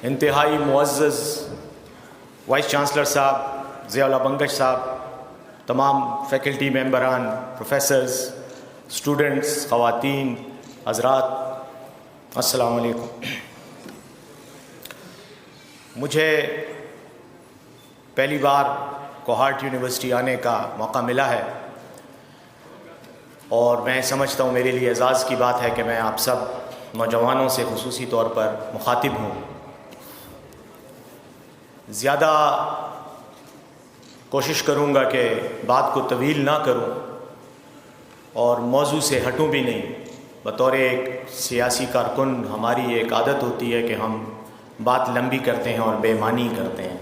انتہائی معزز vice chancellor صاحب ضیاء اللہ بنگش صاحب، تمام فیکلٹی ممبران، پروفیسرز، اسٹوڈنٹس، خواتین، حضرات، السلام علیکم۔ مجھے پہلی بار کوہارٹ یونیورسٹی آنے کا موقع ملا ہے اور میں سمجھتا ہوں میرے لیے اعزاز کی بات ہے کہ میں آپ سب نوجوانوں سے خصوصی طور پر مخاطب ہوں۔ زیادہ کوشش کروں گا کہ بات کو طویل نہ کروں اور موضوع سے ہٹوں بھی نہیں۔ بطور ایک سیاسی کارکن ہماری ایک عادت ہوتی ہے کہ ہم بات لمبی کرتے ہیں اور بے معنی کرتے ہیں،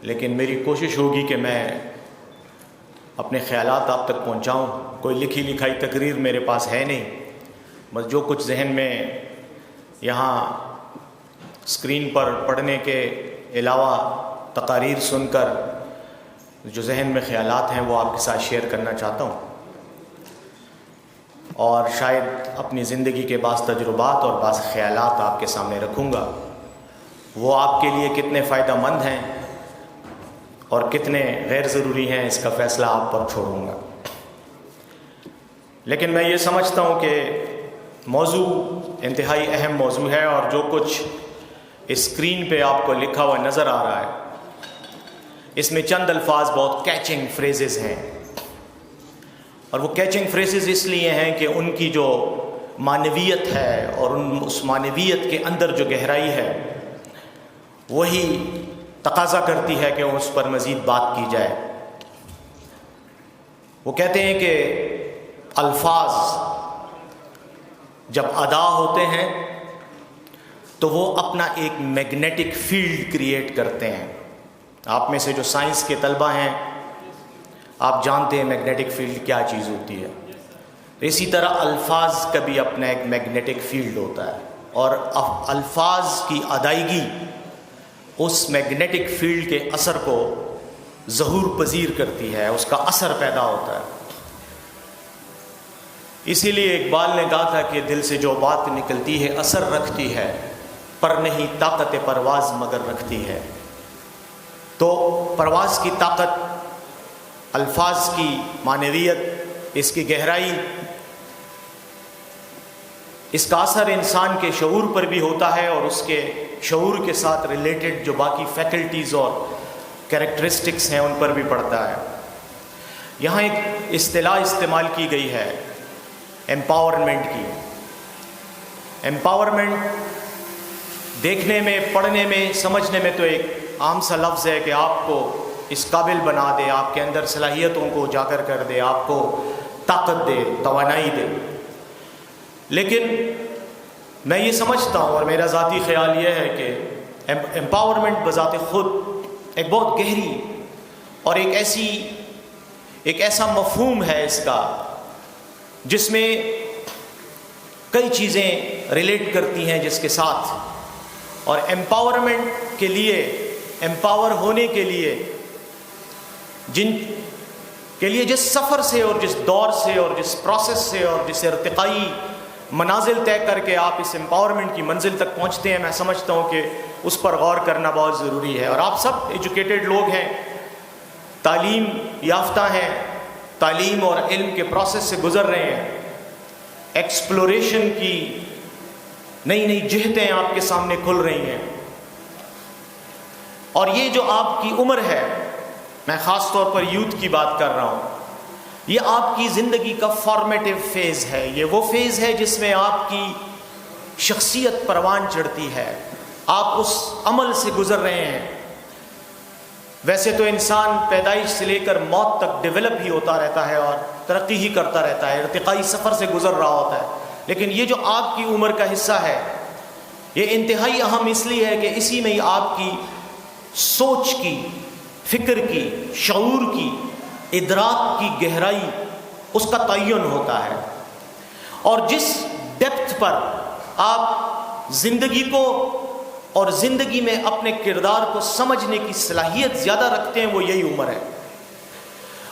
لیکن میری کوشش ہوگی کہ میں اپنے خیالات آپ تک پہنچاؤں۔ کوئی لکھی لکھائی تقریر میرے پاس ہے نہیں، بس جو کچھ ذہن میں یہاں اسکرین پر پڑھنے کے علاوہ تقاریر سن کر جو ذہن میں خیالات ہیں وہ آپ کے ساتھ شیئر کرنا چاہتا ہوں، اور شاید اپنی زندگی کے بعض تجربات اور بعض خیالات آپ کے سامنے رکھوں گا۔ وہ آپ کے لیے کتنے فائدہ مند ہیں اور کتنے غیر ضروری ہیں اس کا فیصلہ آپ پر چھوڑوں گا، لیکن میں یہ سمجھتا ہوں کہ موضوع انتہائی اہم موضوع ہے، اور جو کچھ اسکرین پہ آپ کو لکھا ہوا نظر آ رہا ہے اس میں چند الفاظ بہت کیچنگ فریزز ہیں، اور وہ کیچنگ فریزز اس لیے ہیں کہ ان کی جو معنویت ہے اور اس معنویت کے اندر جو گہرائی ہے وہی تقاضا کرتی ہے کہ اس پر مزید بات کی جائے۔ وہ کہتے ہیں کہ الفاظ جب ادا ہوتے ہیں تو وہ اپنا ایک میگنیٹک فیلڈ کریٹ کرتے ہیں۔ آپ میں سے جو سائنس کے طلبہ ہیں آپ جانتے ہیں میگنیٹک فیلڈ کیا چیز ہوتی ہے۔ اسی طرح الفاظ کا بھی اپنا ایک میگنیٹک فیلڈ ہوتا ہے، اور الفاظ کی ادائیگی اس میگنیٹک فیلڈ کے اثر کو ظہور پذیر کرتی ہے، اس کا اثر پیدا ہوتا ہے۔ اسی لیے اقبال نے کہا تھا کہ دل سے جو بات نکلتی ہے اثر رکھتی ہے، پر نہیں طاقت پرواز مگر رکھتی ہے۔ تو پرواز کی طاقت، الفاظ کی معنویت، اس کی گہرائی، اس کا اثر انسان کے شعور پر بھی ہوتا ہے، اور اس کے شعور کے ساتھ ریلیٹڈ جو باقی فیکلٹیز اور کیریکٹرسٹکس ہیں ان پر بھی پڑتا ہے۔ یہاں ایک اصطلاح استعمال کی گئی ہے ایمپاورمنٹ کی۔ ایمپاورمنٹ دیکھنے میں، پڑھنے میں، سمجھنے میں تو ایک عام سا لفظ ہے کہ آپ کو اس قابل بنا دے، آپ کے اندر صلاحیتوں کو اجاگر کر دے، آپ کو طاقت دے، توانائی دے۔ لیکن میں یہ سمجھتا ہوں اور میرا ذاتی خیال یہ ہے کہ ایمپاورمنٹ بذات خود ایک بہت گہری اور ایک ایسا مفہوم ہے اس کا جس میں کئی چیزیں ریلیٹ کرتی ہیں جس کے ساتھ، اور ایمپاورمنٹ کے لیے، ایمپاور ہونے کے لیے، جن کے لیے جس سفر سے اور جس دور سے اور جس پروسیس سے اور جس ارتقائی منازل طے کر کے آپ اس ایمپاورمنٹ کی منزل تک پہنچتے ہیں، میں سمجھتا ہوں کہ اس پر غور کرنا بہت ضروری ہے۔ اور آپ سب ایجوکیٹڈ لوگ ہیں، تعلیم یافتہ ہیں، تعلیم اور علم کے پروسیس سے گزر رہے ہیں، ایکسپلوریشن کی نئی نئی جہتیں آپ کے سامنے کھل رہی ہیں، اور یہ جو آپ کی عمر ہے، میں خاص طور پر یوتھ کی بات کر رہا ہوں، یہ آپ کی زندگی کا فارمیٹیو فیز ہے۔ یہ وہ فیز ہے جس میں آپ کی شخصیت پروان چڑھتی ہے، آپ اس عمل سے گزر رہے ہیں۔ ویسے تو انسان پیدائش سے لے کر موت تک ڈیولپ ہی ہوتا رہتا ہے اور ترقی ہی کرتا رہتا ہے، ارتقائی سفر سے گزر رہا ہوتا ہے، لیکن یہ جو آپ کی عمر کا حصہ ہے یہ انتہائی اہم اس لیے ہے کہ اسی میں ہی آپ کی سوچ کی، فکر کی، شعور کی، ادراک کی گہرائی، اس کا تعین ہوتا ہے، اور جس ڈیپتھ پر آپ زندگی کو اور زندگی میں اپنے کردار کو سمجھنے کی صلاحیت زیادہ رکھتے ہیں وہ یہی عمر ہے۔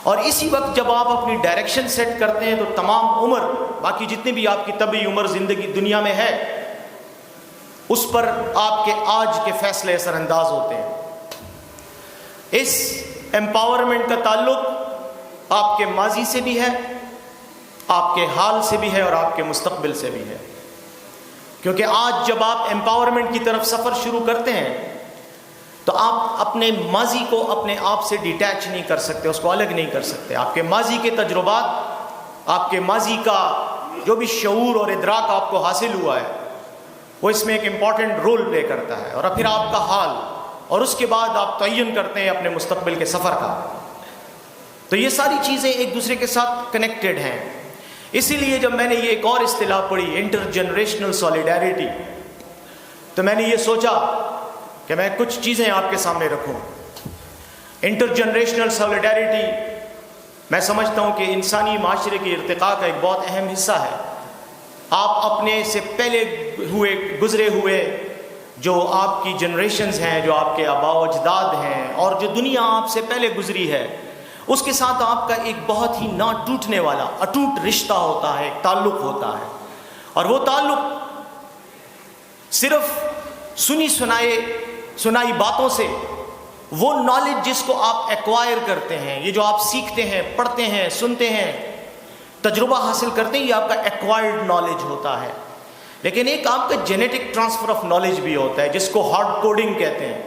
اور اسی وقت جب آپ اپنی ڈائریکشن سیٹ کرتے ہیں تو تمام عمر، باقی جتنی بھی آپ کی طبعی عمر زندگی دنیا میں ہے، اس پر آپ کے آج کے فیصلے اثر انداز ہوتے ہیں۔ اس امپاورمنٹ کا تعلق آپ کے ماضی سے بھی ہے، آپ کے حال سے بھی ہے اور آپ کے مستقبل سے بھی ہے، کیونکہ آج جب آپ امپاورمنٹ کی طرف سفر شروع کرتے ہیں تو آپ اپنے ماضی کو اپنے آپ سے ڈیٹیچ نہیں کر سکتے، اس کو الگ نہیں کر سکتے۔ آپ کے ماضی کے تجربات، آپ کے ماضی کا جو بھی شعور اور ادراک آپ کو حاصل ہوا ہے وہ اس میں ایک امپورٹنٹ رول پلے کرتا ہے، اور پھر آپ کا حال، اور اس کے بعد آپ تعین کرتے ہیں اپنے مستقبل کے سفر کا۔ تو یہ ساری چیزیں ایک دوسرے کے ساتھ کنیکٹڈ ہیں۔ اسی لیے جب میں نے یہ ایک اور اصطلاح پڑھی، انٹر جنریشنل سولیڈیرٹی، تو میں نے یہ سوچا کہ میں کچھ چیزیں آپ کے سامنے رکھوں۔ انٹر جنریشنل سولیڈیرٹی میں سمجھتا ہوں کہ انسانی معاشرے کے ارتقاء کا ایک بہت اہم حصہ ہے۔ آپ اپنے سے پہلے گزرے ہوئے جو آپ کی جنریشنز ہیں، جو آپ کے آباء و اجداد ہیں، اور جو دنیا آپ سے پہلے گزری ہے، اس کے ساتھ آپ کا ایک بہت ہی نہ ٹوٹنے والا اٹوٹ رشتہ ہوتا ہے، ایک تعلق ہوتا ہے، اور وہ تعلق صرف سنائی باتوں سے، وہ نالج جس کو آپ ایکوائر کرتے ہیں، یہ جو آپ سیکھتے ہیں، پڑھتے ہیں، سنتے ہیں، تجربہ حاصل کرتے ہیں، یہ آپ کا ایکوائرڈ نالج ہوتا ہے۔ لیکن ایک آپ کا جینیٹک ٹرانسفر آف نالج بھی ہوتا ہے، جس کو ہارڈ کوڈنگ کہتے ہیں۔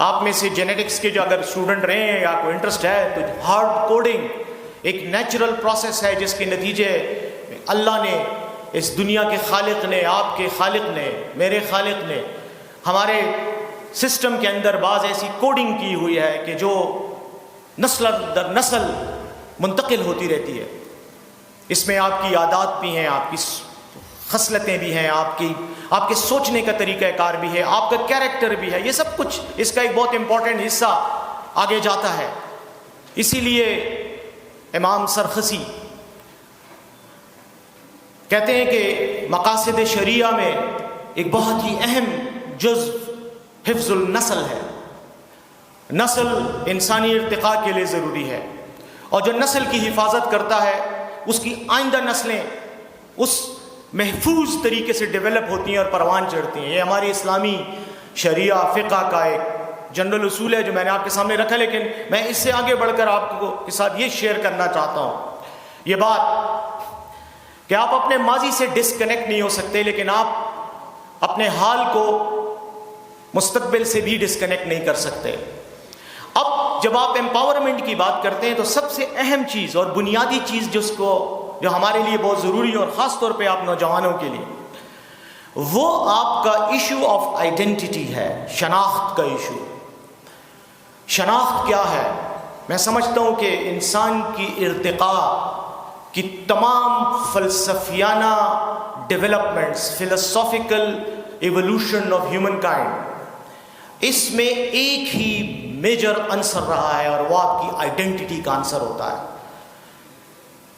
آپ میں سے جینیٹکس کے جو اگر اسٹوڈنٹ رہے ہیں یا کوئی انٹرسٹ ہے، تو ہارڈ کوڈنگ ایک نیچرل پروسیس ہے جس کے نتیجے اللہ نے، اس دنیا کے خالق نے، آپ کے خالق نے، میرے خالق نے ہمارے سسٹم کے اندر بعض ایسی کوڈنگ کی ہوئی ہے کہ جو نسل در نسل منتقل ہوتی رہتی ہے۔ اس میں آپ کی عادات بھی ہیں، آپ کی خصلتیں بھی ہیں، آپ کے سوچنے کا طریقہ کار بھی ہے، آپ کا کیریکٹر بھی ہے، یہ سب کچھ اس کا ایک بہت امپورٹنٹ حصہ آگے جاتا ہے۔ اسی لیے امام سرخسی کہتے ہیں کہ مقاصد شریعہ میں ایک بہت ہی اہم جزء حفظ النسل ہے۔ نسل انسانی ارتقاء کے لیے ضروری ہے، اور جو نسل کی حفاظت کرتا ہے اس کی آئندہ نسلیں اس محفوظ طریقے سے ڈیولپ ہوتی ہیں اور پروان چڑھتی ہیں۔ یہ ہماری اسلامی شریعہ فقہ کا ایک جنرل اصول ہے جو میں نے آپ کے سامنے رکھا، لیکن میں اس سے آگے بڑھ کر آپ کے ساتھ یہ شیئر کرنا چاہتا ہوں، یہ بات کہ آپ اپنے ماضی سے ڈسکنیکٹ نہیں ہو سکتے، لیکن آپ اپنے حال کو مستقبل سے بھی ڈسکنیکٹ نہیں کر سکتے۔ اب جب آپ امپاورمنٹ کی بات کرتے ہیں تو سب سے اہم چیز اور بنیادی چیز جو ہمارے لیے بہت ضروری ہے، اور خاص طور پہ آپ نوجوانوں کے لیے، وہ آپ کا ایشو آف آئیڈینٹی ہے، شناخت کا ایشو۔ شناخت کیا ہے؟ میں سمجھتا ہوں کہ انسان کی ارتقاء کی تمام فلسفیانہ developments, philosophical evolution of humankind, اس میں ایک ہی میجر عنصر رہا ہے، اور وہ آپ کی آئیڈینٹی کا عنصر ہوتا ہے۔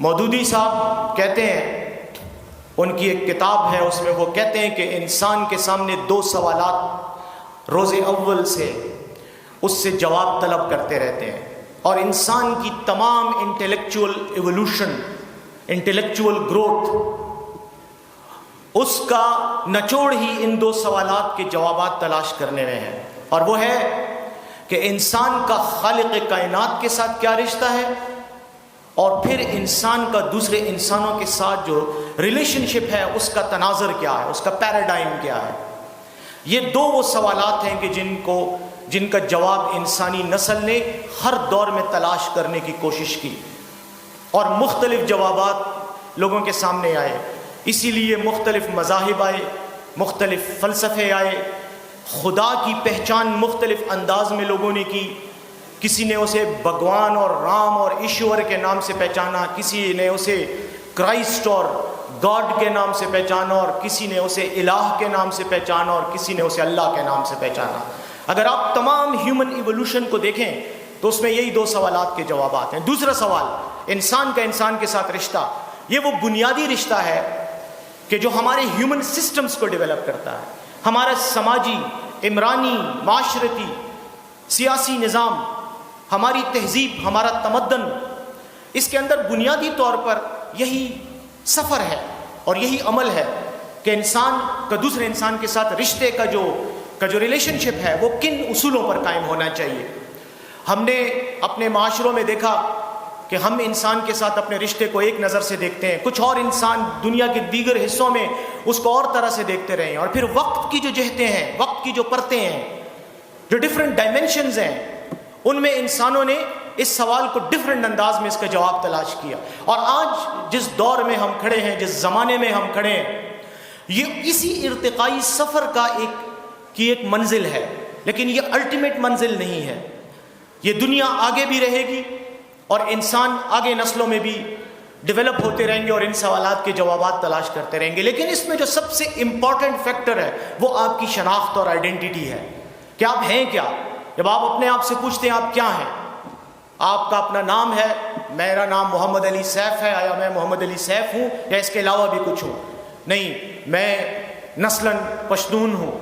مودودی صاحب کہتے ہیں، ان کی ایک کتاب ہے، اس میں وہ کہتے ہیں کہ انسان کے سامنے 2 سوالات روز اول سے اس سے جواب طلب کرتے رہتے ہیں، اور انسان کی تمام انٹلیکچوئل ایوولوشن، انٹلیکچوئل گروتھ، اس کا نچوڑ ہی ان 2 سوالات کے جوابات تلاش کرنے میں ہے، اور وہ ہے کہ انسان کا خالق کائنات کے ساتھ کیا رشتہ ہے، اور پھر انسان کا دوسرے انسانوں کے ساتھ جو ریلیشن شپ ہے اس کا تناظر کیا ہے، اس کا پیراڈائم کیا ہے۔ یہ 2 وہ سوالات ہیں کہ جن کا جواب انسانی نسل نے ہر دور میں تلاش کرنے کی کوشش کی، اور مختلف جوابات لوگوں کے سامنے آئے۔ اسی لیے مختلف مذاہب آئے، مختلف فلسفے آئے، خدا کی پہچان مختلف انداز میں لوگوں نے کی۔ کسی نے اسے بھگوان اور رام اور ایشور کے نام سے پہچانا، کسی نے اسے کرائسٹ اور گاڈ کے نام سے پہچانا، اور کسی نے اسے الہ کے نام سے پہچانا، اور کسی نے اسے اللہ کے نام سے پہچانا۔ اگر آپ تمام ہیومن ایوولوشن کو دیکھیں تو اس میں یہی 2 سوالات کے جوابات ہیں۔ دوسرا سوال، انسان کا انسان کے ساتھ رشتہ، یہ وہ بنیادی رشتہ ہے کہ جو ہمارے ہیومن سسٹمز کو ڈیولپ کرتا ہے۔ ہمارا سماجی، عمرانی، معاشرتی، سیاسی نظام، ہماری تہذیب، ہمارا تمدن، اس کے اندر بنیادی طور پر یہی سفر ہے اور یہی عمل ہے کہ کہ انسان کا دوسرے انسان کے ساتھ رشتے کا جو ریلیشن شپ ہے وہ کن اصولوں پر قائم ہونا چاہیے۔ ہم نے اپنے معاشروں میں دیکھا کہ ہم انسان کے ساتھ اپنے رشتے کو ایک نظر سے دیکھتے ہیں، کچھ اور انسان دنیا کے دیگر حصوں میں اس کو اور طرح سے دیکھتے رہے ہیں، اور پھر وقت کی جو جہتیں ہیں، وقت کی جو پرتیں ہیں، جو ڈفرینٹ ڈائمینشنز ہیں، ان میں انسانوں نے اس سوال کو ڈفرینٹ انداز میں اس کا جواب تلاش کیا۔ اور آج جس دور میں ہم کھڑے ہیں، جس زمانے میں ہم کھڑے ہیں، یہ اسی ارتقائی سفر کا ایک منزل ہے، لیکن یہ الٹیمیٹ منزل نہیں ہے۔ یہ دنیا آگے بھی رہے گی اور انسان آگے نسلوں میں بھی ڈیولپ ہوتے رہیں گے اور ان سوالات کے جوابات تلاش کرتے رہیں گے، لیکن اس میں جو سب سے امپورٹنٹ فیکٹر ہے وہ آپ کی شناخت اور آئیڈینٹی ہے کہ آپ ہیں کیا۔ جب آپ اپنے آپ سے پوچھتے ہیں آپ کیا ہیں، آپ کا اپنا نام ہے، میرا نام محمد علی سیف ہے، آیا میں محمد علی سیف ہوں یا اس کے علاوہ بھی کچھ ہوں؟ نہیں، میں نسلاً پشتون ہوں،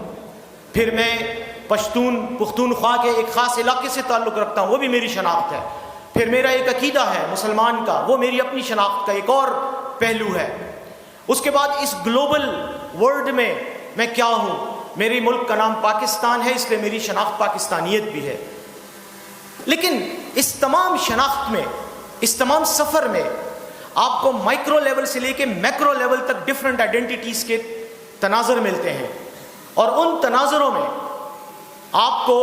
پھر میں پختونخوا کے ایک خاص علاقے سے تعلق رکھتا ہوں، وہ بھی میری شناخت ہے، پھر میرا ایک عقیدہ ہے مسلمان کا، وہ میری اپنی شناخت کا ایک اور پہلو ہے۔ اس کے بعد اس گلوبل ورلڈ میں کیا ہوں، میری ملک کا نام پاکستان ہے، اس لیے میری شناخت پاکستانیت بھی ہے۔ لیکن اس تمام شناخت میں، اس تمام سفر میں آپ کو مائکرو لیول سے لے کے میکرو لیول تک ڈفرینٹ آئیڈینٹیٹیز کے تناظر ملتے ہیں، اور ان تناظروں میں آپ کو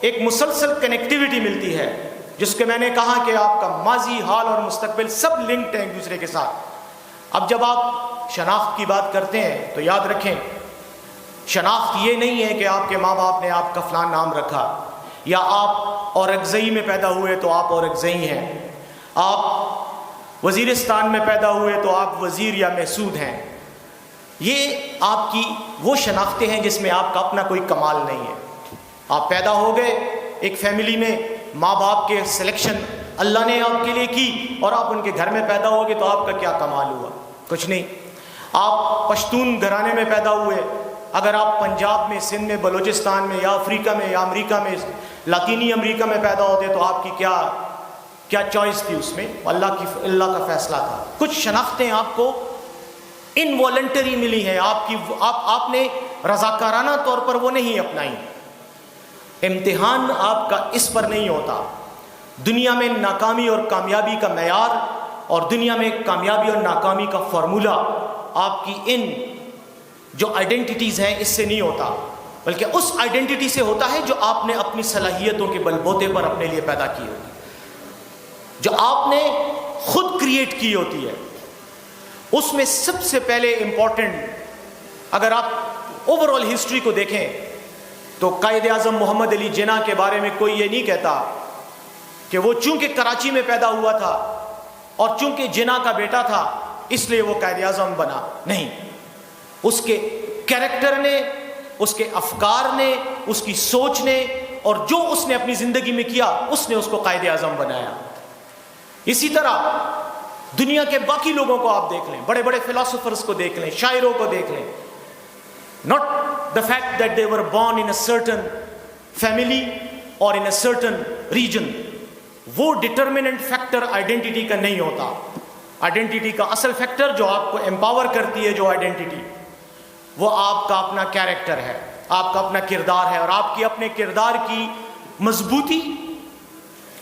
ایک مسلسل کنیکٹیوٹی ملتی ہے، جس کے میں نے کہا کہ آپ کا ماضی، حال اور مستقبل سب لنکڈ ہیں ایک دوسرے کے ساتھ۔ اب جب آپ شناخت کی بات کرتے ہیں تو یاد رکھیں، شناخت یہ نہیں ہے کہ آپ کے ماں باپ نے آپ کا فلان نام رکھا، یا آپ اورکزئی میں پیدا ہوئے تو آپ اورکزئی ہیں، آپ وزیرستان میں پیدا ہوئے تو آپ وزیر یا محسود ہیں۔ یہ آپ کی وہ شناختیں ہیں جس میں آپ کا اپنا کوئی کمال نہیں ہے۔ آپ پیدا ہو گئے ایک فیملی میں، ماں باپ کے سلیکشن اللہ نے آپ کے لیے کی، اور آپ ان کے گھر میں پیدا ہو گئے تو آپ کا کیا کمال ہوا؟ کچھ نہیں۔ آپ پشتون گھرانے میں پیدا ہوئے، اگر آپ پنجاب میں، سندھ میں، بلوچستان میں، یا افریقہ میں، یا امریکہ میں، لاطینی امریکہ میں پیدا ہوتے تو آپ کی کیا چوائس تھی؟ اس میں اللہ کا فیصلہ تھا۔ کچھ شناختیں آپ کو انوالنٹری ملی ہیں، آپ نے رضاکارانہ طور پر وہ نہیں اپنائی۔ امتحان آپ کا اس پر نہیں ہوتا۔ دنیا میں ناکامی اور کامیابی کا معیار اور دنیا میں کامیابی اور ناکامی کا فارمولہ آپ کی ان جو آئیڈینٹیٹیز ہیں اس سے نہیں ہوتا، بلکہ اس آئیڈینٹی سے ہوتا ہے جو آپ نے اپنی صلاحیتوں کے بل بوتے پر اپنے لیے پیدا کی ہوتی، جو آپ نے خود کریٹ کی ہوتی ہے۔ اس میں سب سے پہلے امپورٹنٹ، اگر آپ اوور آل ہسٹری کو دیکھیں تو قائد اعظم محمد علی جناح کے بارے میں کوئی یہ نہیں کہتا کہ وہ چونکہ کراچی میں پیدا ہوا تھا اور چونکہ جناح کا بیٹا تھا اس لیے وہ قائد اعظم بنا، نہیں۔ اس کے کیریکٹر نے، اس کے افکار نے، اس کی سوچ نے، اور جو اس نے اپنی زندگی میں کیا اس نے اس کو قائد اعظم بنایا۔ اسی طرح دنیا کے باقی لوگوں کو آپ دیکھ لیں، بڑے بڑے فلاسفرز کو دیکھ لیں، شاعروں کو دیکھ لیں، not the fact that they were born in a certain family or in a certain region، وہ ڈٹرمننٹ فیکٹر آئیڈینٹی کا نہیں ہوتا۔ آئیڈینٹی کا اصل فیکٹر جو آپ کو امپاور کرتی ہے، جو آئیڈینٹی، وہ آپ کا اپنا کیریکٹر ہے، آپ کا اپنا کردار ہے، اور آپ کی اپنے کردار کی مضبوطی،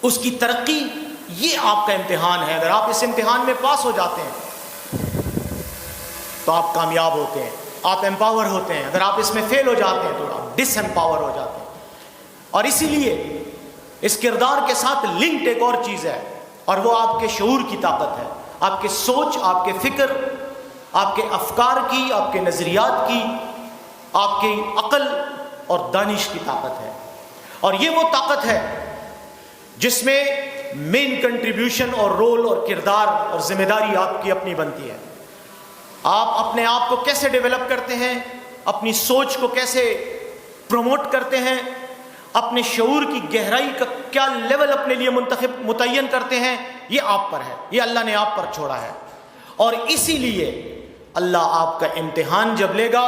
اس کی ترقی، یہ آپ کا امتحان ہے۔ اگر آپ اس امتحان میں پاس ہو جاتے ہیں تو آپ کامیاب ہوتے ہیں، آپ امپاور ہوتے ہیں۔ اگر آپ اس میں فیل ہو جاتے ہیں تو آپ ڈس امپاور ہو جاتے ہیں۔ اور اسی لیے اس کردار کے ساتھ لنکڈ ایک اور چیز ہے، اور وہ آپ کے شعور کی طاقت ہے، آپ کے سوچ، آپ کے فکر، آپ کے افکار کی، آپ کے نظریات کی، آپ کی عقل اور دانش کی طاقت ہے۔ اور یہ وہ طاقت ہے جس میں مین کنٹریبیوشن اور رول اور کردار اور ذمہ داری آپ کی اپنی بنتی ہے۔ آپ اپنے آپ کو کیسے ڈیولپ کرتے ہیں، اپنی سوچ کو کیسے پروموٹ کرتے ہیں، اپنے شعور کی گہرائی کا کیا لیول اپنے لیے متعین کرتے ہیں، یہ آپ پر ہے، یہ اللہ نے آپ پر چھوڑا ہے۔ اور اسی لیے اللہ آپ کا امتحان جب لے گا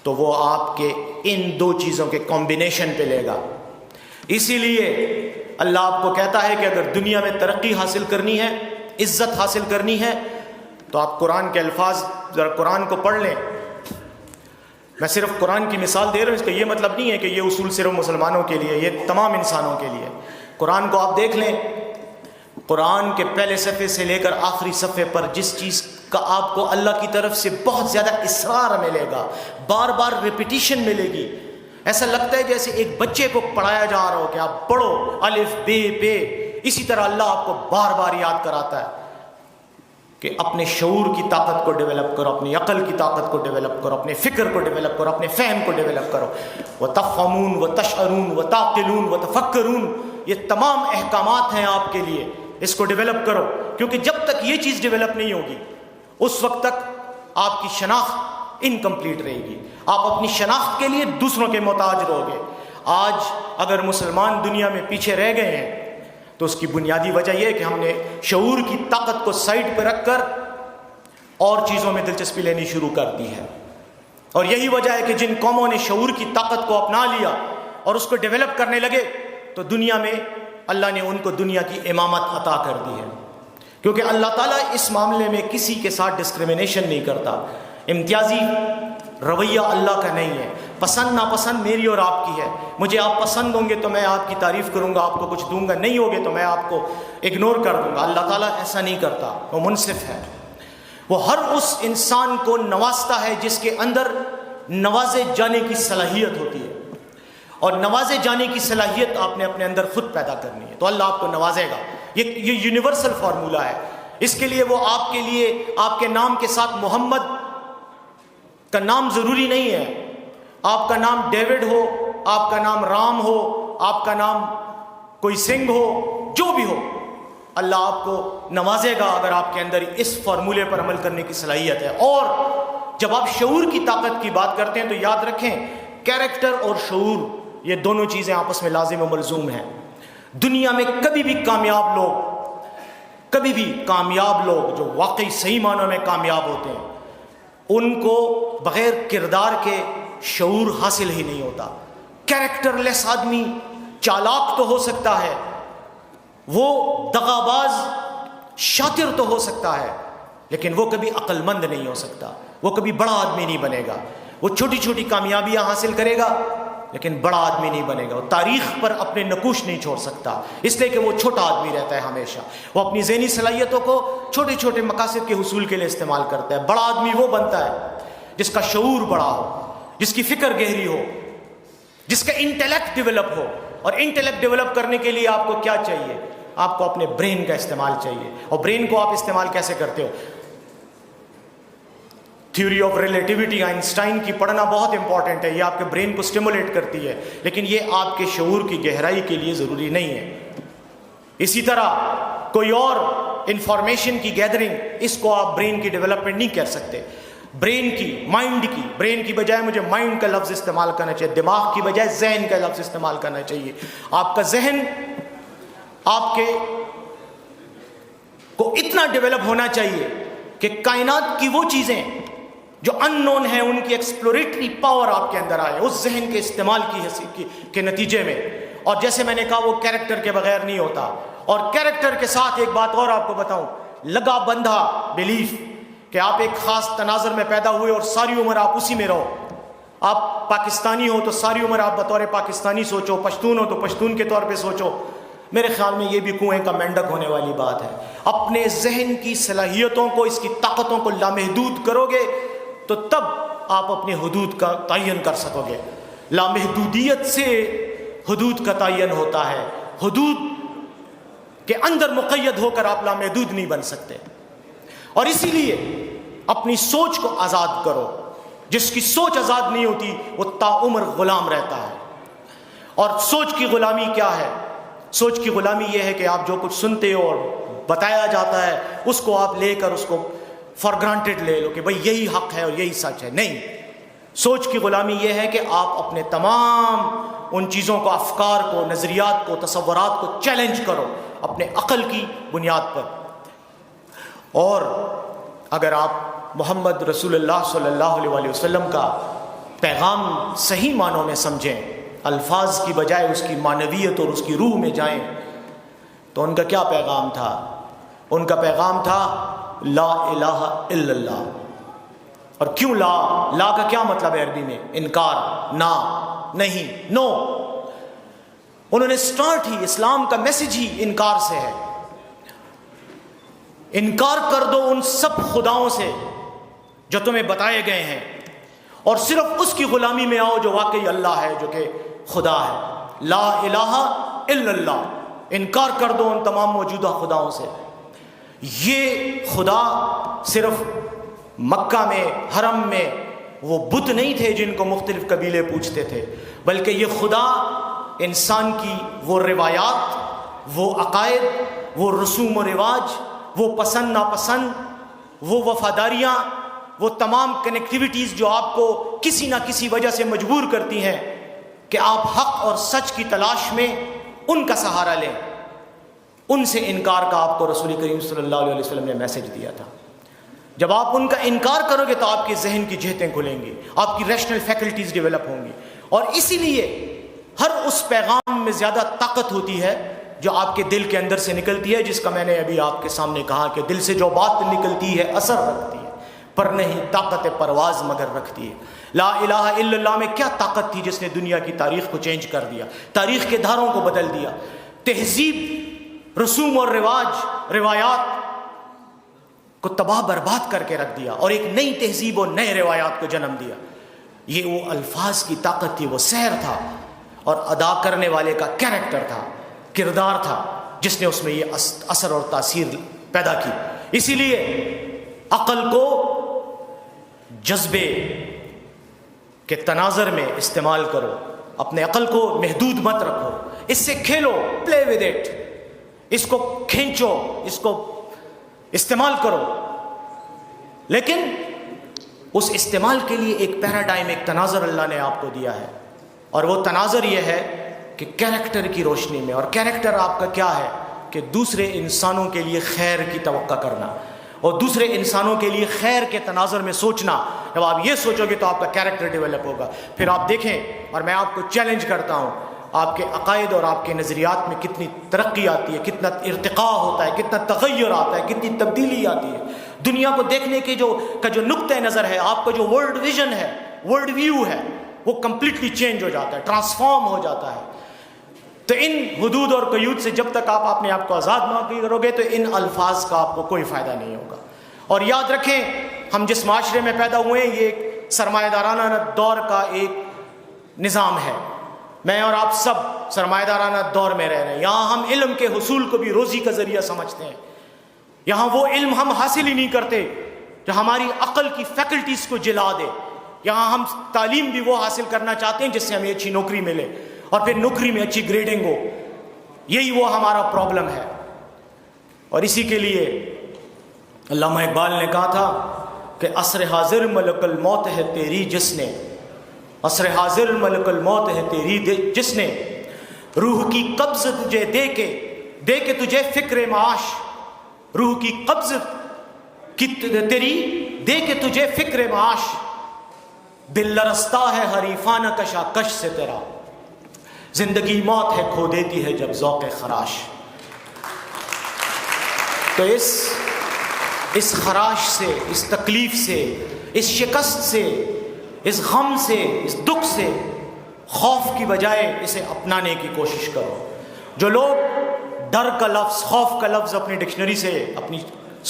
تو وہ آپ کے ان دو چیزوں کے کمبینیشن پہ لے گا۔ اسی لیے اللہ آپ کو کہتا ہے کہ اگر دنیا میں ترقی حاصل کرنی ہے، عزت حاصل کرنی ہے، تو آپ قرآن کے الفاظ ذرا قرآن کو پڑھ لیں. میں صرف قرآن کی مثال دے رہا ہوں، اس کا یہ مطلب نہیں ہے کہ یہ اصول صرف مسلمانوں کے لیے، یہ تمام انسانوں کے لیے. قرآن کو آپ دیکھ لیں، قرآن کے پہلے صفحے سے لے کر آخری صفحے پر جس چیز کا آپ کو اللہ کی طرف سے بہت زیادہ اصرار ملے گا، بار بار ریپیٹیشن ملے گی، ایسا لگتا ہے جیسے ایک بچے کو پڑھایا جا رہا ہو کہ آپ پڑھو الف بے بے. اسی طرح اللہ آپ کو بار بار یاد کراتا ہے کہ اپنے شعور کی طاقت کو ڈیولپ کرو، اپنی عقل کی طاقت کو ڈیولپ کرو، اپنے فکر کو ڈیولپ کرو، اپنے فہم کو ڈیولپ کرو. وَتَفْهَمُونَ وَتَشْعُرُونَ وَتَعْقِلُونَ وَتَفَكَّرُونَ، یہ تمام احکامات ہیں آپ کے لیے، اس کو ڈیولپ کرو. کیونکہ جب تک یہ چیز ڈیولپ نہیں ہوگی اس وقت تک آپ کی شناخت انکمپلیٹ رہے گی، آپ اپنی شناخت کے لیے دوسروں کے محتاج رہو گے. آج اگر مسلمان دنیا میں پیچھے رہ گئے ہیں تو اس کی بنیادی وجہ یہ ہے کہ ہم نے شعور کی طاقت کو سائڈ پہ رکھ کر اور چیزوں میں دلچسپی لینی شروع کر دی ہے. اور یہی وجہ ہے کہ جن قوموں نے شعور کی طاقت کو اپنا لیا اور اس کو ڈیولپ کرنے لگے تو دنیا میں اللہ نے ان کو دنیا کی امامت عطا کر دی ہے. کیونکہ اللہ تعالیٰ اس معاملے میں کسی کے ساتھ ڈسکریمنیشن نہیں کرتا، امتیازی رویہ اللہ کا نہیں ہے. پسند ناپسند میری اور آپ کی ہے. مجھے آپ پسند ہوں گے تو میں آپ کی تعریف کروں گا، آپ کو کچھ دوں گا، نہیں ہوگے تو میں آپ کو اگنور کر دوں گا. اللہ تعالیٰ ایسا نہیں کرتا، وہ منصف ہے. وہ ہر اس انسان کو نوازتا ہے جس کے اندر نوازے جانے کی صلاحیت ہوتی ہے، اور نوازے جانے کی صلاحیت آپ نے اپنے اندر خود پیدا کرنی ہے تو اللہ آپ کو نوازے گا. یہ یونیورسل فارمولہ ہے. اس کے لیے وہ آپ کے لیے آپ کے نام کے ساتھ محمد کا نام ضروری نہیں ہے. آپ کا نام ڈیوڈ ہو، آپ کا نام رام ہو، آپ کا نام کوئی سنگھ ہو، جو بھی ہو، اللہ آپ کو نوازے گا اگر آپ کے اندر اس فارمولے پر عمل کرنے کی صلاحیت ہے. اور جب آپ شعور کی طاقت کی بات کرتے ہیں تو یاد رکھیں کیریکٹر اور شعور یہ دونوں چیزیں آپس میں لازم و ملزوم ہیں. دنیا میں کبھی بھی کامیاب لوگ جو واقعی صحیح معنوں میں کامیاب ہوتے ہیں ان کو بغیر کردار کے شعور حاصل ہی نہیں ہوتا. کیریکٹر لیس آدمی چالاک تو ہو سکتا ہے، وہ دغاباز شاطر تو ہو سکتا ہے، لیکن وہ کبھی عقل مند نہیں ہو سکتا، وہ کبھی بڑا آدمی نہیں بنے گا. وہ چھوٹی چھوٹی کامیابیاں حاصل کرے گا لیکن بڑا آدمی نہیں بنے گا. وہ تاریخ پر اپنے نقوش نہیں چھوڑ سکتا اس لیے کہ وہ چھوٹا آدمی رہتا ہے ہمیشہ. وہ اپنی ذہنی صلاحیتوں کو چھوٹے چھوٹے مقاصد کے حصول کے لیے استعمال کرتا ہے. بڑا آدمی وہ بنتا ہے جس کا شعور بڑا ہو، جس کی فکر گہری ہو، جس کا انٹیلیکٹ ڈیولپ ہو. اور انٹیلیکٹ ڈیولپ کرنے کے لیے آپ کو کیا چاہیے؟ آپ کو اپنے برین کا استعمال چاہیے. اور برین کو آپ استعمال کیسے کرتے ہو؟ تھیوری آف ریلیٹیوٹی آئنسٹائن کی پڑھنا بہت امپورٹنٹ ہے، یہ آپ کے برین کو سٹیمولیٹ کرتی ہے، لیکن یہ آپ کے شعور کی گہرائی کے لیے ضروری نہیں ہے. اسی طرح کوئی اور انفارمیشن کی گیدرنگ، اس کو آپ برین کی ڈیولپمنٹ نہیں کر سکتے. برین کی بجائے مجھے مائنڈ کا لفظ استعمال کرنا چاہیے، دماغ کی بجائے ذہن کا لفظ استعمال کرنا چاہیے. آپ کا ذہن آپ کے کو اتنا ڈیولپ ہونا چاہیے کہ کائنات کی وہ چیزیں جو ان نون ہیں ان کی ایکسپلوریٹری پاور آپ کے اندر آئے اس ذہن کے استعمال کے نتیجے میں. اور جیسے میں نے کہا وہ کیریکٹر کے بغیر نہیں ہوتا. اور کیریکٹر کے ساتھ ایک بات اور آپ کو بتاؤں، لگا بندھا بلیف کہ آپ ایک خاص تناظر میں پیدا ہوئے اور ساری عمر آپ اسی میں رہو. آپ پاکستانی ہو تو ساری عمر آپ بطور پاکستانی سوچو، پشتون ہو تو پشتون کے طور پہ سوچو. میرے خیال میں یہ بھی کنویں کا مینڈک ہونے والی بات ہے. اپنے ذہن کی صلاحیتوں کو، اس کی طاقتوں کو لامحدود کرو گے تو تب آپ اپنے حدود کا تعین کر سکو گے. لامحدودیت سے حدود کا تعین ہوتا ہے، حدود کے اندر مقید ہو کر آپ لامحدود نہیں بن سکتے. اور اسی لیے اپنی سوچ کو آزاد کرو. جس کی سوچ آزاد نہیں ہوتی وہ تاعمر غلام رہتا ہے. اور سوچ کی غلامی کیا ہے؟ سوچ کی غلامی یہ ہے کہ آپ جو کچھ سنتے ہو اور بتایا جاتا ہے اس کو آپ لے کر اس کو فار گرانٹیڈ لے لو کہ بھئی یہی حق ہے اور یہی سچ ہے. نہیں، سوچ کی غلامی یہ ہے کہ آپ اپنے تمام ان چیزوں کو، افکار کو، نظریات کو، تصورات کو چیلنج کرو اپنے عقل کی بنیاد پر. اور اگر آپ محمد رسول اللہ صلی اللہ علیہ وسلم کا پیغام صحیح معنوں میں سمجھیں، الفاظ کی بجائے اس کی معنویت اور اس کی روح میں جائیں، تو ان کا کیا پیغام تھا؟ ان کا پیغام تھا لا الہ الا اللہ. اور کیوں لا کا کیا مطلب ہے عربی میں؟ انکار، نہ، نہیں، نو. انہوں نے سٹارٹ ہی اسلام کا میسج ہی انکار سے ہے. انکار کر دو ان سب خداؤں سے جو تمہیں بتائے گئے ہیں، اور صرف اس کی غلامی میں آؤ جو واقعی اللہ ہے، جو کہ خدا ہے. لا الہ الا اللہ. انکار کر دو ان تمام موجودہ خداؤں سے. یہ خدا صرف مکہ میں، حرم میں وہ بت نہیں تھے جن کو مختلف قبیلے پوجتے تھے، بلکہ یہ خدا انسان کی وہ روایات، وہ عقائد، وہ رسوم و رواج، وہ پسند ناپسند، وہ وفاداریاں، وہ تمام کنیکٹیویٹیز جو آپ کو کسی نہ کسی وجہ سے مجبور کرتی ہیں کہ آپ حق اور سچ کی تلاش میں ان کا سہارا لیں، ان سے انکار کا آپ کو رسول کریم صلی اللہ علیہ وسلم نے میسج دیا تھا. جب آپ ان کا انکار کرو گے تو آپ کے ذہن کی جہتیں کھلیں گی، آپ کی ریشنل فیکلٹیز ڈیولپ ہوں گی. اور اسی لیے ہر اس پیغام میں زیادہ طاقت ہوتی ہے جو آپ کے دل کے اندر سے نکلتی ہے، جس کا میں نے ابھی آپ کے سامنے کہا کہ دل سے جو بات نکلتی ہے اثر رکھتی ہے، پر نہیں طاقت پرواز مگر رکھتی ہے. لا الہ الا اللہ میں کیا طاقت تھی جس نے دنیا کی تاریخ کو چینج کر دیا، تاریخ کے دھاروں کو بدل دیا، تہذیب، رسوم اور رواج، روایات کو تباہ برباد کر کے رکھ دیا، اور ایک نئی تہذیب اور نئے روایات کو جنم دیا. یہ وہ الفاظ کی طاقت تھی، وہ سحر تھا، اور ادا کرنے والے کا کیریکٹر تھا، کردار تھا، جس نے اس میں یہ اثر اور تاثیر پیدا کی. اسی لیے عقل کو جذبے کے تناظر میں استعمال کرو، اپنے عقل کو محدود مت رکھو، اس سے کھیلو، پلے ود اٹ، اس کو کھینچو، اس کو استعمال کرو. لیکن اس استعمال کے لیے ایک پیراڈائم، ایک تناظر اللہ نے آپ کو دیا ہے، اور وہ تناظر یہ ہے کہ کیریکٹر کی روشنی میں. اور کیریکٹر آپ کا کیا ہے کہ دوسرے انسانوں کے لیے خیر کی توقع کرنا، اور دوسرے انسانوں کے لیے خیر کے تناظر میں سوچنا. جب آپ یہ سوچو گے تو آپ کا کیریکٹر ڈیولپ ہوگا. پھر آپ دیکھیں، اور میں آپ کو چیلنج کرتا ہوں، آپ کے عقائد اور آپ کے نظریات میں کتنی ترقی آتی ہے، کتنا ارتقاء ہوتا ہے، کتنا تغیر آتا ہے، کتنی تبدیلی آتی ہے. دنیا کو دیکھنے کے جو نقطۂ نظر ہے، آپ کا جو ورلڈ ویژن ہے، ورلڈ ویو ہے، وہ کمپلیٹلی چینج ہو جاتا ہے، ٹرانسفارم ہو جاتا ہے. تو ان حدود اور قیود سے جب تک آپ اپنے آپ کو آزاد نہ کرو گے تو ان الفاظ کا آپ کو کوئی فائدہ نہیں ہوگا. اور یاد رکھیں، ہم جس معاشرے میں پیدا ہوئے ہیں، یہ ایک سرمایہ دارانہ دور کا ایک نظام ہے. میں اور آپ سب سرمایہ دارانہ دور میں رہ رہے ہیں. یہاں ہم علم کے حصول کو بھی روزی کا ذریعہ سمجھتے ہیں. یہاں وہ علم ہم حاصل ہی نہیں کرتے جو ہماری عقل کی فیکلٹیز کو جلا دے. یہاں ہم تعلیم بھی وہ حاصل کرنا چاہتے ہیں جس سے ہمیں اچھی نوکری ملے، اور پھر نوکری میں اچھی گریڈنگ ہو. یہی وہ ہمارا پرابلم ہے. اور اسی کے لیے علامہ اقبال نے کہا تھا کہ عصر حاضر ملک الموت ہے تیری جس نے، عصر حاضر ملک الموت ہے تیری جس نے، روح کی قبض تجھے دے کے تجھے فکر معاش، روح کی قبض کی تیری دے کے تجھے فکر معاش، دل لرزتا ہے حریفانہ کشاکش سے تیرا، زندگی موت ہے کھو دیتی ہے جب ذوق خراش. تو اس خراش سے، اس تکلیف سے، اس شکست سے، اس غم سے، اس دکھ سے خوف کی بجائے اسے اپنانے کی کوشش کرو. جو لوگ ڈر کا لفظ، خوف کا لفظ اپنی ڈکشنری سے، اپنی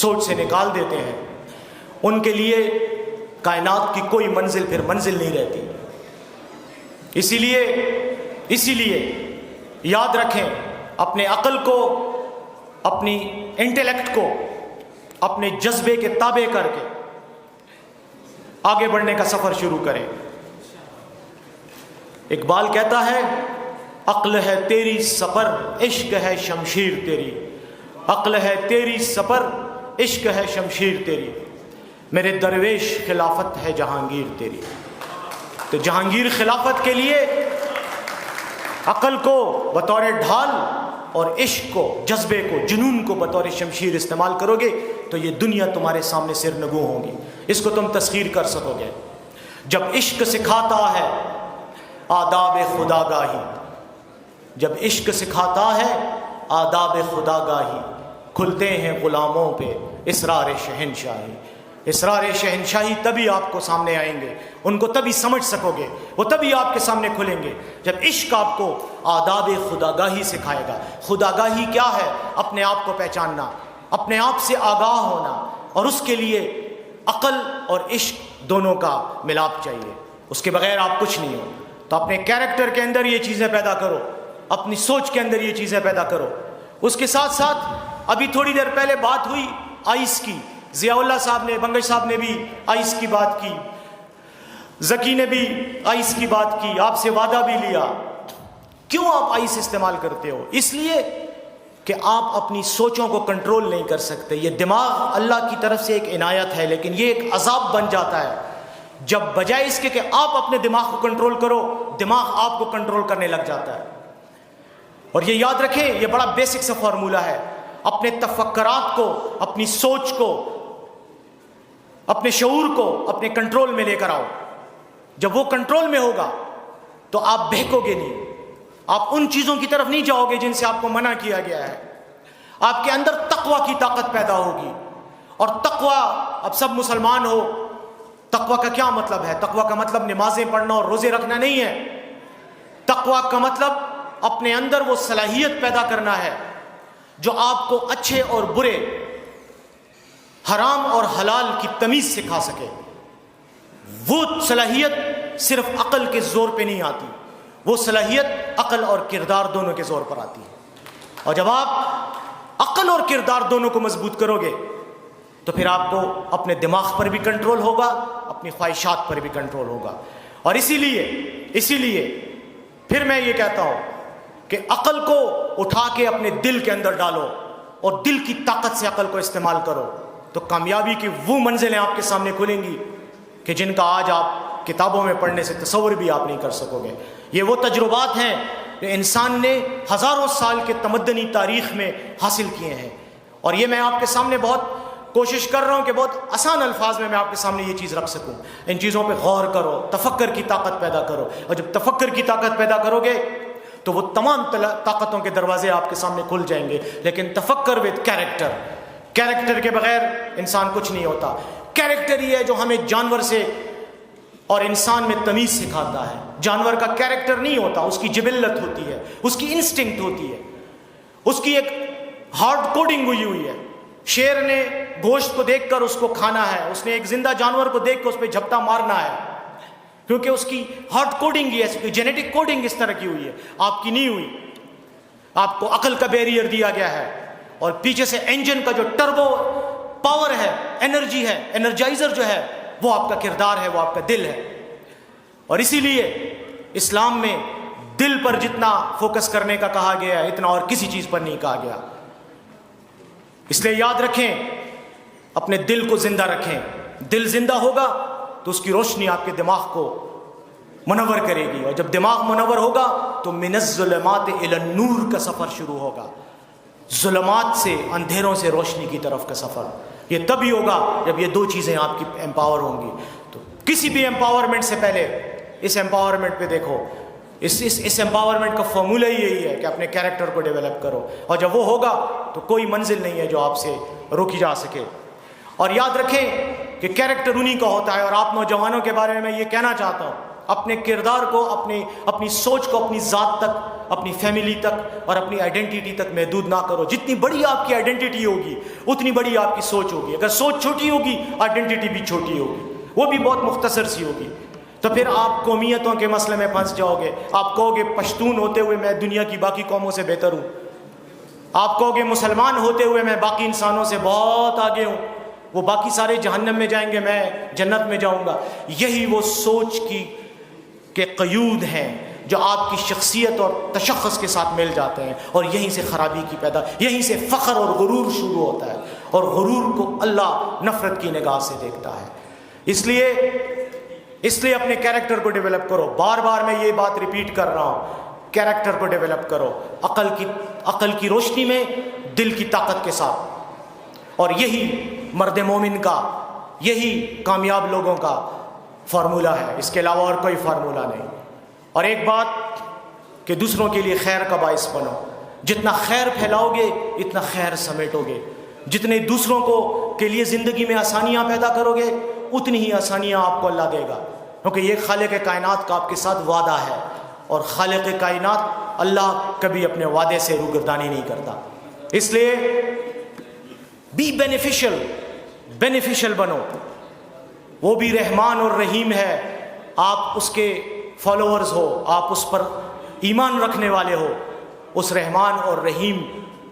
سوچ سے نکال دیتے ہیں، ان کے لیے کائنات کی کوئی منزل پھر منزل نہیں رہتی. اسی لیے یاد رکھیں، اپنے عقل کو، اپنی انٹیلیکٹ کو اپنے جذبے کے تابع کر کے آگے بڑھنے کا سفر شروع کریں. اقبال کہتا ہے، عقل ہے تیری سفر، عشق ہے شمشیر تیری، عقل ہے تیری سفر، عشق ہے شمشیر تیری، میرے درویش خلافت ہے جہانگیر تیری. تو جہانگیر خلافت کے لیے عقل کو بطور ڈھال اور عشق کو، جذبے کو، جنون کو بطور شمشیر استعمال کرو گے تو یہ دنیا تمہارے سامنے سرنگوں ہوگی. اس کو تم تسخیر کر سکو گے. جب عشق سکھاتا ہے آداب خدا گاہی، جب عشق سکھاتا ہے آداب خدا گاہی، کھلتے ہیں غلاموں پہ اسرار شہنشاہی. اسرار شہنشاہی تبھی آپ کو سامنے آئیں گے, ان کو تبھی سمجھ سکو گے, وہ تبھی آپ کے سامنے کھلیں گے جب عشق آپ کو آداب خداگاہی سکھائے گا. خداگاہی کیا ہے؟ اپنے آپ کو پہچاننا, اپنے آپ سے آگاہ ہونا, اور اس کے لیے عقل اور عشق دونوں کا ملاپ چاہیے, اس کے بغیر آپ کچھ نہیں ہو. تو اپنے کیریکٹر کے اندر یہ چیزیں پیدا کرو, اپنی سوچ کے اندر یہ چیزیں پیدا کرو. اس کے ساتھ ساتھ ابھی تھوڑی دیر پہلے بات ہوئی آئس کی, ضیاء اللہ صاحب نے, بنگش صاحب نے بھی آئس کی بات کی, ذکی نے بھی آئس کی بات کی, آپ سے وعدہ بھی لیا. کیوں آپ آئس استعمال کرتے ہو؟ اس لیے کہ آپ اپنی سوچوں کو کنٹرول نہیں کر سکتے. یہ دماغ اللہ کی طرف سے ایک عنایت ہے, لیکن یہ ایک عذاب بن جاتا ہے جب بجائے اس کے کہ آپ اپنے دماغ کو کنٹرول کرو, دماغ آپ کو کنٹرول کرنے لگ جاتا ہے. اور یہ یاد رکھیں, یہ بڑا بیسک سا فارمولہ ہے. اپنے تفکرات کو, اپنی سوچ کو, اپنے شعور کو اپنے کنٹرول میں لے کر آؤ. جب وہ کنٹرول میں ہوگا تو آپ بہکو گے نہیں, آپ ان چیزوں کی طرف نہیں جاؤ گے جن سے آپ کو منع کیا گیا ہے. آپ کے اندر تقوی کی طاقت پیدا ہوگی. اور تقوی, اب سب مسلمان ہو, تقوی کا کیا مطلب ہے؟ تقوی کا مطلب نمازیں پڑھنا اور روزے رکھنا نہیں ہے. تقوی کا مطلب اپنے اندر وہ صلاحیت پیدا کرنا ہے جو آپ کو اچھے اور برے, حرام اور حلال کی تمیز سکھا سکے. وہ صلاحیت صرف عقل کے زور پہ نہیں آتی, وہ صلاحیت عقل اور کردار دونوں کے زور پر آتی ہے. اور جب آپ عقل اور کردار دونوں کو مضبوط کرو گے تو پھر آپ کو اپنے دماغ پر بھی کنٹرول ہوگا, اپنی خواہشات پر بھی کنٹرول ہوگا. اور اسی لیے پھر میں یہ کہتا ہوں کہ عقل کو اٹھا کے اپنے دل کے اندر ڈالو اور دل کی طاقت سے عقل کو استعمال کرو, تو کامیابی کی وہ منزلیں آپ کے سامنے کھلیں گی کہ جن کا آج آپ کتابوں میں پڑھنے سے تصور بھی آپ نہیں کر سکو گے. یہ وہ تجربات ہیں جو انسان نے ہزاروں سال کے تمدنی تاریخ میں حاصل کیے ہیں. اور یہ میں آپ کے سامنے بہت کوشش کر رہا ہوں کہ بہت آسان الفاظ میں آپ کے سامنے یہ چیز رکھ سکوں. ان چیزوں پہ غور کرو, تفکر کی طاقت پیدا کرو, اور جب تفکر کی طاقت پیدا کرو گے تو وہ تمام طاقتوں کے دروازے آپ کے سامنے کھل جائیں گے. لیکن تفکر وتھ کیریکٹر, کیریکٹر کے بغیر انسان کچھ نہیں ہوتا. کیریکٹر یہ ہے جو ہمیں جانور سے اور انسان میں تمیز سکھاتا ہے. جانور کا کیریکٹر نہیں ہوتا, اس کی جبلت ہوتی ہے, اس کی انسٹنکٹ ہوتی ہے, اس کی ایک ہارڈ کوڈنگ ہوئی ہے. شیر نے گوشت کو دیکھ کر اس کو کھانا ہے, اس نے ایک زندہ جانور کو دیکھ کر اس پہ جھپٹا مارنا ہے, کیونکہ اس کی ہارڈ کوڈنگ یہ ہے, جینیٹک کوڈنگ اس طرح کی ہوئی ہے. آپ کی نہیں ہوئی. آپ کو عقل کا بیریئر دیا گیا ہے, اور پیچھے سے انجن کا جو ٹربو پاور ہے, انرجی ہے, انرجائزر جو ہے, وہ آپ کا کردار ہے, وہ آپ کا دل ہے. اور اسی لیے اسلام میں دل پر جتنا فوکس کرنے کا کہا گیا ہے اتنا اور کسی چیز پر نہیں کہا گیا. اس لیے یاد رکھیں, اپنے دل کو زندہ رکھیں. دل زندہ ہوگا تو اس کی روشنی آپ کے دماغ کو منور کرے گی, اور جب دماغ منور ہوگا تو من الظلمات الی النور کا سفر شروع ہوگا. ظلمات سے, اندھیروں سے روشنی کی طرف کا سفر. یہ تبھی ہوگا جب یہ دو چیزیں آپ کی امپاور ہوں گی. تو کسی بھی امپاورمنٹ سے پہلے اس امپاورمنٹ پہ دیکھو, اس امپاورمنٹ کا فارمولہ ہی یہی ہے کہ اپنے کیریکٹر کو ڈیولپ کرو, اور جب وہ ہوگا تو کوئی منزل نہیں ہے جو آپ سے روکی جا سکے. اور یاد رکھیں کہ کیریکٹر انہی کا ہوتا ہے. اور آپ نوجوانوں کے بارے میں یہ کہنا چاہتا ہوں, اپنے کردار کو, اپنی سوچ کو اپنی ذات تک, اپنی فیملی تک اور اپنی آئیڈینٹی تک محدود نہ کرو. جتنی بڑی آپ کی آئیڈینٹی ہوگی اتنی بڑی آپ کی سوچ ہوگی. اگر سوچ چھوٹی ہوگی آئیڈینٹی بھی چھوٹی ہوگی, وہ بھی بہت مختصر سی ہوگی. تو پھر آپ قومیتوں کے مسئلے میں پھنس جاؤ گے. آپ کہو گے پشتون ہوتے ہوئے میں دنیا کی باقی قوموں سے بہتر ہوں, آپ کہو گے مسلمان ہوتے ہوئے میں باقی انسانوں سے بہت آگے ہوں, وہ باقی سارے جہنم میں جائیں گے, میں جنت میں جاؤں گا. یہی وہ سوچ کے قیود ہیں جو آپ کی شخصیت اور تشخص کے ساتھ مل جاتے ہیں, اور یہیں سے خرابی کی یہیں سے فخر اور غرور شروع ہوتا ہے. اور غرور کو اللہ نفرت کی نگاہ سے دیکھتا ہے. اس لیے اپنے کیریکٹر کو ڈیولپ کرو. بار بار میں یہ بات ریپیٹ کر رہا ہوں, کیریکٹر کو ڈیولپ کرو عقل کی روشنی میں, دل کی طاقت کے ساتھ. اور یہی مرد مومن کا, یہی کامیاب لوگوں کا فارمولہ ہے. اس کے علاوہ اور کوئی فارمولہ نہیں. اور ایک بات کہ دوسروں کے لیے خیر کا باعث بنو. جتنا خیر پھیلاؤ گے اتنا خیر سمیٹو گے. جتنے دوسروں کو کے لیے زندگی میں آسانیاں پیدا کرو گے اتنی ہی آسانیاں آپ کو اللہ دے گا، کیونکہ یہ خالق کائنات کا آپ کے ساتھ وعدہ ہے، اور خالق کائنات اللہ کبھی اپنے وعدے سے روگردانی نہیں کرتا۔ اس لیے بی بینیفیشل بنو، وہ بھی رحمان اور رحیم ہے، آپ اس کے فالوورز ہو، آپ اس پر ایمان رکھنے والے ہو، اس رحمان اور رحیم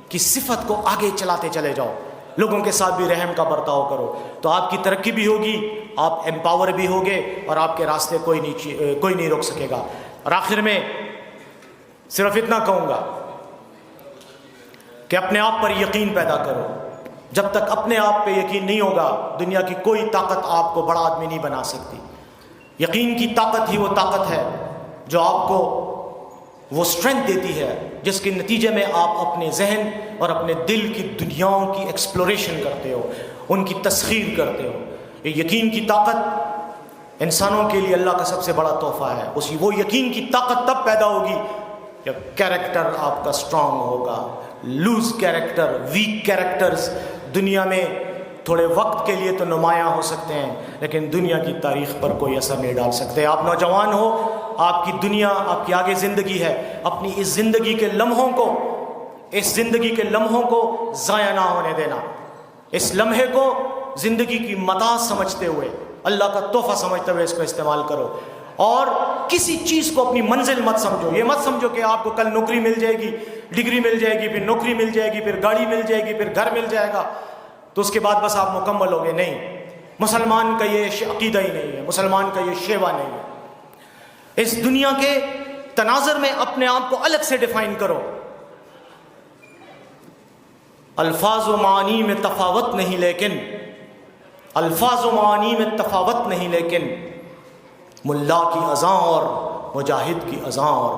کی صفت کو آگے چلاتے چلے جاؤ، لوگوں کے ساتھ بھی رحم کا برتاؤ کرو، تو آپ کی ترقی بھی ہوگی، آپ امپاور بھی ہوگے، اور آپ کے راستے کوئی نہیں روک سکے گا۔ اور آخر میں صرف اتنا کہوں گا کہ اپنے آپ پر یقین پیدا کرو۔ جب تک اپنے آپ پہ یقین نہیں ہوگا، دنیا کی کوئی طاقت آپ کو بڑا آدمی نہیں بنا سکتی۔ یقین کی طاقت ہی وہ طاقت ہے جو آپ کو وہ اسٹرینتھ دیتی ہے جس کے نتیجے میں آپ اپنے ذہن اور اپنے دل کی دنیاؤں کی ایکسپلوریشن کرتے ہو، ان کی تسخیر کرتے ہو۔ یہ یقین کی طاقت انسانوں کے لیے اللہ کا سب سے بڑا تحفہ ہے۔ وہ یقین کی طاقت تب پیدا ہوگی جب کیریکٹر آپ کا اسٹرانگ ہوگا۔ لوز کیریکٹر، ویک کیریکٹرز دنیا میں تھوڑے وقت کے لیے تو نمایاں ہو سکتے ہیں، لیکن دنیا کی تاریخ پر کوئی اثر نہیں ڈال سکتے۔ آپ نوجوان ہو، آپ کی دنیا آپ کی آگے زندگی ہے، اپنی اس زندگی کے لمحوں کو ضائع نہ ہونے دینا۔ اس لمحے کو زندگی کی متاع سمجھتے ہوئے، اللہ کا تحفہ سمجھتے ہوئے اس کو استعمال کرو، اور کسی چیز کو اپنی منزل مت سمجھو۔ یہ مت سمجھو کہ آپ کو کل نوکری مل جائے گی، ڈگری مل جائے گی، پھر نوکری مل جائے گی، پھر گاڑی مل جائے گی، پھر گھر مل جائے گا تو اس کے بعد بس آپ مکمل ہو گئے۔ نہیں، مسلمان کا یہ عقیدہ ہی نہیں ہے، مسلمان کا یہ شیوا نہیں ہے۔ اس دنیا کے تناظر میں اپنے آپ کو الگ سے ڈیفائن کرو۔ الفاظ و معانی میں تفاوت نہیں، لیکن ملا کی اذاں اور مجاہد کی اذاں، اور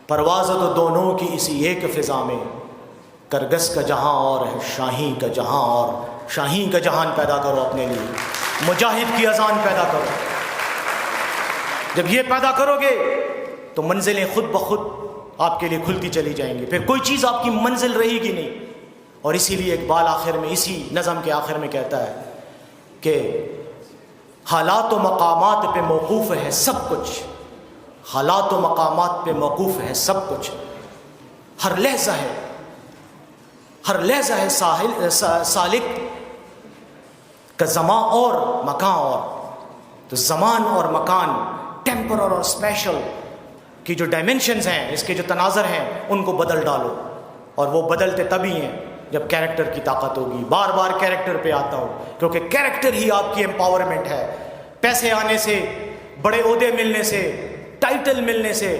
پرواز تو دونوں کی اسی ایک فضا میں، کرگس کا جہاں اور ہے شاہین کا جہاں، اور شاہین کا جہان پیدا کرو اپنے لیے، مجاہد کی اذان پیدا کرو۔ جب یہ پیدا کرو گے تو منزلیں خود بخود آپ کے لیے کھلتی چلی جائیں گی، پھر کوئی چیز آپ کی منزل رہے گی نہیں۔ اور اسی لیے اقبال آخر میں، اسی نظم کے آخر میں کہتا ہے کہ حالات و مقامات پہ موقوف ہے سب کچھ، حالات و مقامات پہ موقوف ہے سب کچھ، ہر لحظہ ہے سالک کا زمان اور مکان، اور تو زمان اور مکان، ٹیمپرر اور اسپیشل کی جو ڈائمنشنز ہیں، اس کے جو تناظر ہیں، ان کو بدل ڈالو، اور وہ بدلتے تبھی ہیں جب کیریکٹر کی طاقت ہوگی۔ بار بار کیریکٹر پہ آتا ہوں کیونکہ کیریکٹر ہی آپ کی امپاورمنٹ ہے۔ پیسے آنے سے، بڑے عہدے ملنے سے، ٹائٹل ملنے سے،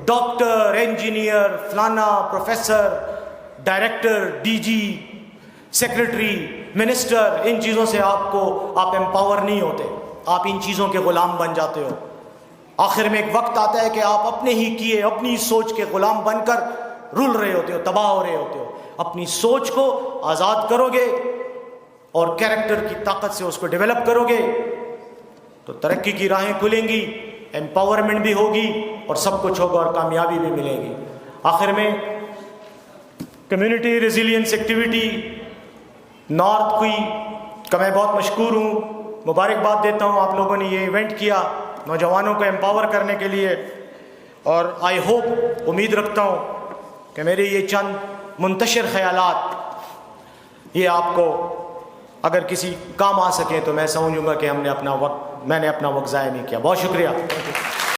ڈاکٹر، انجینئر، فلانا، professor, director, D G, secretary, minister, ان چیزوں سے آپ امپاور نہیں ہوتے، آپ ان چیزوں کے غلام بن جاتے ہو۔ آخر میں ایک وقت آتا ہے کہ آپ اپنے ہی کیے، اپنی سوچ کے غلام بن کر رول رہے ہوتے ہو، تباہ ہو رہے ہوتے ہو۔ اپنی سوچ کو آزاد کرو گے اور کیریکٹر کی طاقت سے اس کو ڈیولپ کرو گے تو ترقی کی راہیں کھلیں گی، امپاورمنٹ بھی ہوگی، اور سب کچھ ہوگا، اور کامیابی بھی ملے گی۔ آخر میں کمیونٹی ریزیلینس ایکٹیویٹی نارتھ کوئی کا میں بہت مشکور ہوں، مبارکباد دیتا ہوں۔ آپ لوگوں نے یہ ایونٹ کیا نوجوانوں کو امپاور کرنے کے لیے، اور آئی ہوپ، امید رکھتا ہوں کہ میرے یہ چند منتشر خیالات یہ آپ کو اگر کسی کام آ سکیں تو میں سمجھوں گا کہ میں نے اپنا وقت ضائع نہیں کیا۔ بہت شکریہ۔